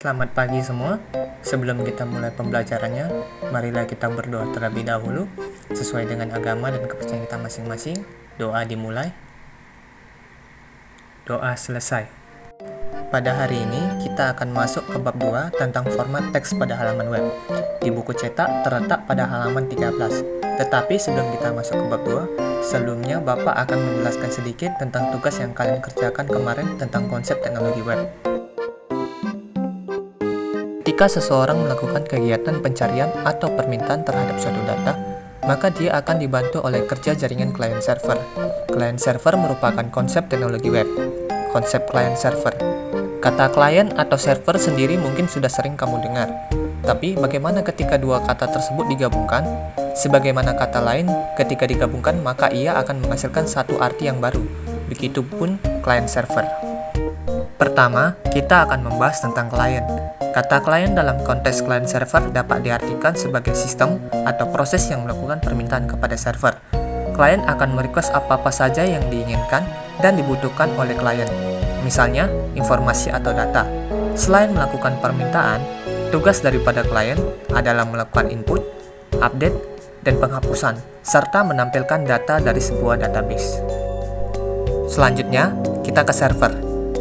Selamat pagi semua. Sebelum kita mulai pembelajarannya, marilah kita berdoa terlebih dahulu sesuai dengan agama dan kepercayaan kita masing-masing. Doa dimulai. Doa selesai. Pada hari ini, kita akan masuk ke bab 2 tentang format teks pada halaman web. Di buku cetak terletak pada halaman 13. Tetapi sebelum kita masuk ke bab 2, sebelumnya Bapak akan menjelaskan sedikit tentang tugas yang kalian kerjakan kemarin tentang konsep teknologi web. Ketika seseorang melakukan kegiatan pencarian atau permintaan terhadap suatu data, maka dia akan dibantu oleh kerja jaringan client-server. Client-server merupakan konsep teknologi web. Konsep client-server. Kata client atau server sendiri mungkin sudah sering kamu dengar. Tapi bagaimana ketika dua kata tersebut digabungkan? Sebagaimana kata lain, ketika digabungkan maka ia akan menghasilkan satu arti yang baru. Begitupun client-server. Pertama, kita akan membahas tentang klien. Kata klien dalam konteks client server dapat diartikan sebagai sistem atau proses yang melakukan permintaan kepada server. Klien akan merequest apa-apa saja yang diinginkan dan dibutuhkan oleh klien, misalnya informasi atau data. Selain melakukan permintaan, tugas daripada klien adalah melakukan input, update, dan penghapusan, serta menampilkan data dari sebuah database. Selanjutnya, kita ke server.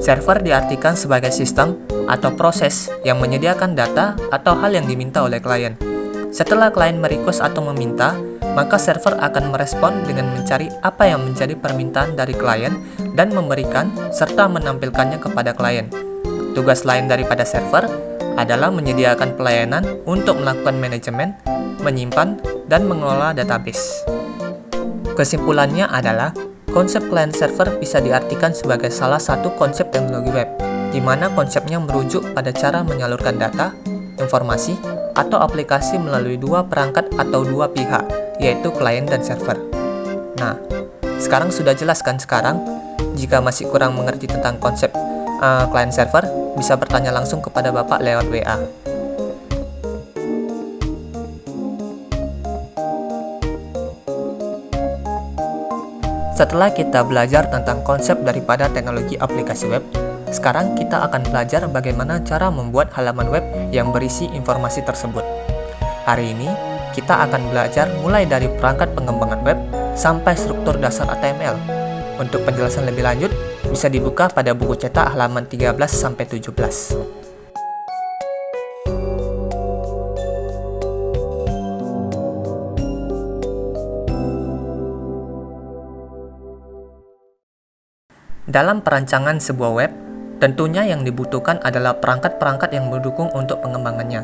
Server diartikan sebagai sistem atau proses yang menyediakan data atau hal yang diminta oleh klien. Setelah klien merequest atau meminta, maka server akan merespon dengan mencari apa yang menjadi permintaan dari klien dan memberikan serta menampilkannya kepada klien. Tugas lain daripada server adalah menyediakan pelayanan untuk melakukan manajemen, menyimpan, dan mengelola database. Kesimpulannya adalah konsep client-server bisa diartikan sebagai salah satu konsep teknologi web, di mana konsepnya merujuk pada cara menyalurkan data, informasi, atau aplikasi melalui dua perangkat atau dua pihak, yaitu klien dan server. Nah, sekarang sudah jelas kan sekarang? Jika masih kurang mengerti tentang konsep client-server, bisa bertanya langsung kepada Bapak lewat WA. Setelah kita belajar tentang konsep daripada teknologi aplikasi web, sekarang kita akan belajar bagaimana cara membuat halaman web yang berisi informasi tersebut. Hari ini, kita akan belajar mulai dari perangkat pengembangan web sampai struktur dasar HTML. Untuk penjelasan lebih lanjut, bisa dibuka pada buku cetak halaman 13-17. Dalam perancangan sebuah web, tentunya yang dibutuhkan adalah perangkat-perangkat yang mendukung untuk pengembangannya.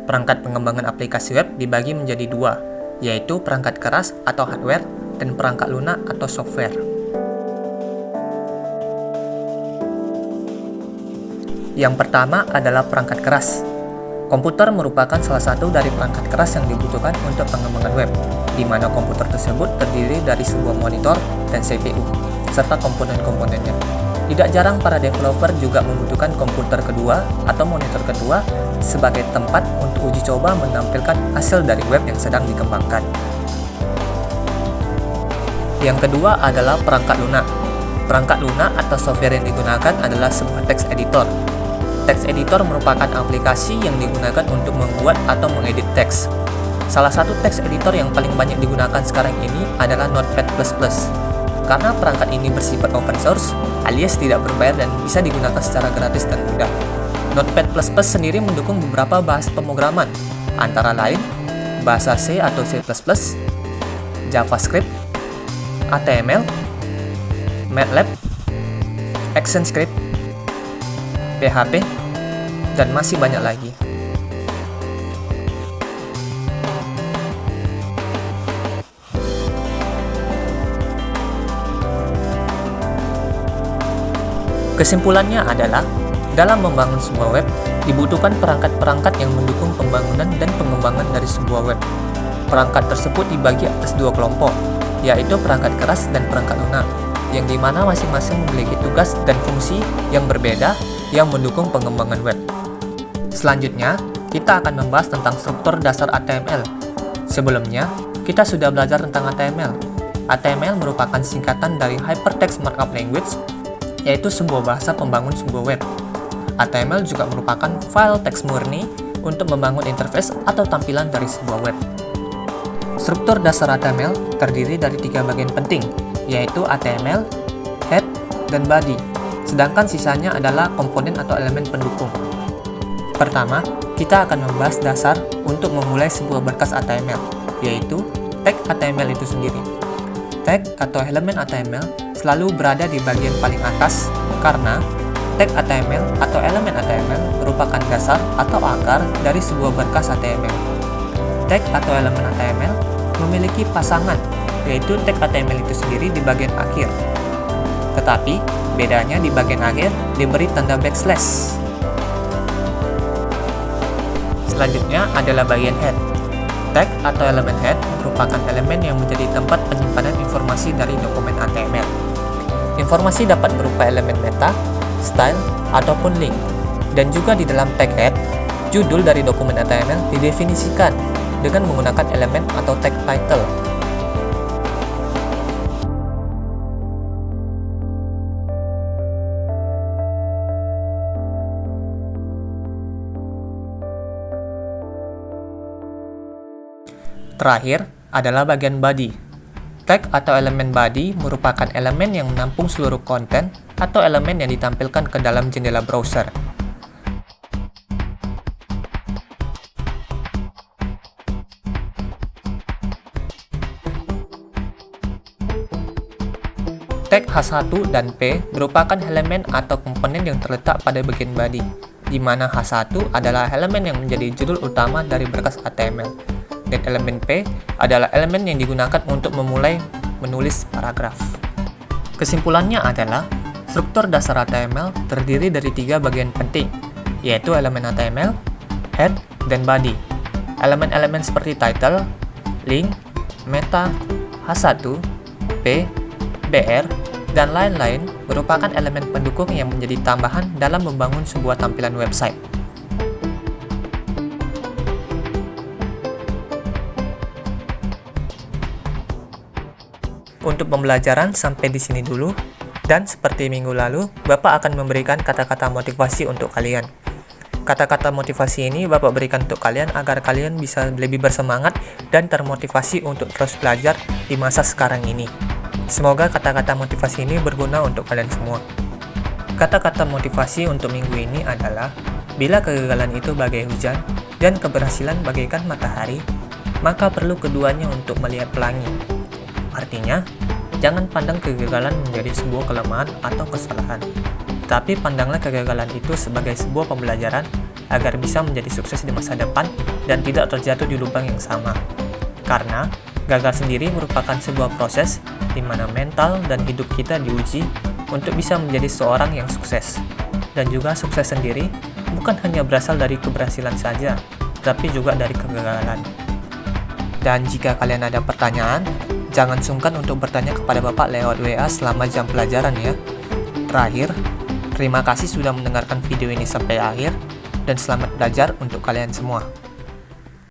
Perangkat pengembangan aplikasi web dibagi menjadi dua, yaitu perangkat keras atau hardware dan perangkat lunak atau software. Yang pertama adalah perangkat keras. Komputer merupakan salah satu dari perangkat keras yang dibutuhkan untuk pengembangan web, di mana komputer tersebut terdiri dari sebuah monitor dan CPU, serta komponen-komponennya. Tidak jarang para developer juga membutuhkan komputer kedua atau monitor kedua sebagai tempat untuk uji coba menampilkan hasil dari web yang sedang dikembangkan. Yang kedua adalah perangkat lunak. Perangkat lunak atau software yang digunakan adalah sebuah text editor. Text editor merupakan aplikasi yang digunakan untuk membuat atau mengedit teks. Salah satu text editor yang paling banyak digunakan sekarang ini adalah Notepad++. Karena perangkat ini bersifat open source, alias tidak berbayar dan bisa digunakan secara gratis dan mudah. Notepad++ sendiri mendukung beberapa bahasa pemrograman, antara lain bahasa C atau C++, JavaScript, HTML, MATLAB, ActionScript, PHP, dan masih banyak lagi. Kesimpulannya adalah, dalam membangun sebuah web, dibutuhkan perangkat-perangkat yang mendukung pembangunan dan pengembangan dari sebuah web. Perangkat tersebut dibagi atas dua kelompok, yaitu perangkat keras dan perangkat lunak, yang dimana masing-masing memiliki tugas dan fungsi yang berbeda yang mendukung pengembangan web. Selanjutnya, kita akan membahas tentang struktur dasar HTML. Sebelumnya, kita sudah belajar tentang HTML. HTML merupakan singkatan dari Hypertext Markup Language, yaitu sebuah bahasa pembangun sebuah web. HTML juga merupakan file teks murni untuk membangun interface atau tampilan dari sebuah web. Struktur dasar HTML terdiri dari 3 bagian penting, yaitu HTML, head, dan body. Sedangkan sisanya adalah komponen atau elemen pendukung. Pertama, kita akan membahas dasar untuk memulai sebuah berkas HTML, yaitu tag HTML itu sendiri. Tag atau elemen HTML selalu berada di bagian paling atas karena tag HTML atau elemen HTML merupakan dasar atau akar dari sebuah berkas HTML. Tag atau elemen HTML memiliki pasangan, yaitu tag HTML itu sendiri di bagian akhir. Tetapi, bedanya di bagian akhir diberi tanda backslash. Selanjutnya adalah bagian head. Tag atau elemen head merupakan elemen yang menjadi tempat penyimpanan informasi dari dokumen HTML. Informasi dapat berupa elemen meta, style, ataupun link. Dan juga di dalam tag head, judul dari dokumen HTML didefinisikan dengan menggunakan elemen atau tag title. Terakhir adalah bagian body. Tag atau elemen body merupakan elemen yang menampung seluruh konten atau elemen yang ditampilkan ke dalam jendela browser. Tag H1 dan P merupakan elemen atau komponen yang terletak pada bagian body, di mana H1 adalah elemen yang menjadi judul utama dari berkas HTML, dan elemen P adalah elemen yang digunakan untuk memulai menulis paragraf. Kesimpulannya adalah, struktur dasar HTML terdiri dari 3 bagian penting, yaitu elemen HTML, head, dan body. Elemen-elemen seperti title, link, meta, H1, P, BR, dan lain-lain merupakan elemen pendukung yang menjadi tambahan dalam membangun sebuah tampilan website. Untuk pembelajaran sampai di sini dulu, dan seperti minggu lalu, Bapak akan memberikan kata-kata motivasi untuk kalian. Kata-kata motivasi ini Bapak berikan untuk kalian agar kalian bisa lebih bersemangat dan termotivasi untuk terus belajar di masa sekarang ini. Semoga kata-kata motivasi ini berguna untuk kalian semua. Kata-kata motivasi untuk minggu ini adalah, bila kegagalan itu bagai hujan dan keberhasilan bagaikan matahari, maka perlu keduanya untuk melihat pelangi. Artinya, jangan pandang kegagalan menjadi sebuah kelemahan atau kesalahan, tapi pandanglah kegagalan itu sebagai sebuah pembelajaran agar bisa menjadi sukses di masa depan dan tidak terjatuh di lubang yang sama. Karena, gagal sendiri merupakan sebuah proses di mana mental dan hidup kita diuji untuk bisa menjadi seorang yang sukses. Dan juga sukses sendiri bukan hanya berasal dari keberhasilan saja, tapi juga dari kegagalan. Dan jika kalian ada pertanyaan, jangan sungkan untuk bertanya kepada Bapak lewat WA selama jam pelajaran ya. Terakhir, terima kasih sudah mendengarkan video ini sampai akhir, dan selamat belajar untuk kalian semua.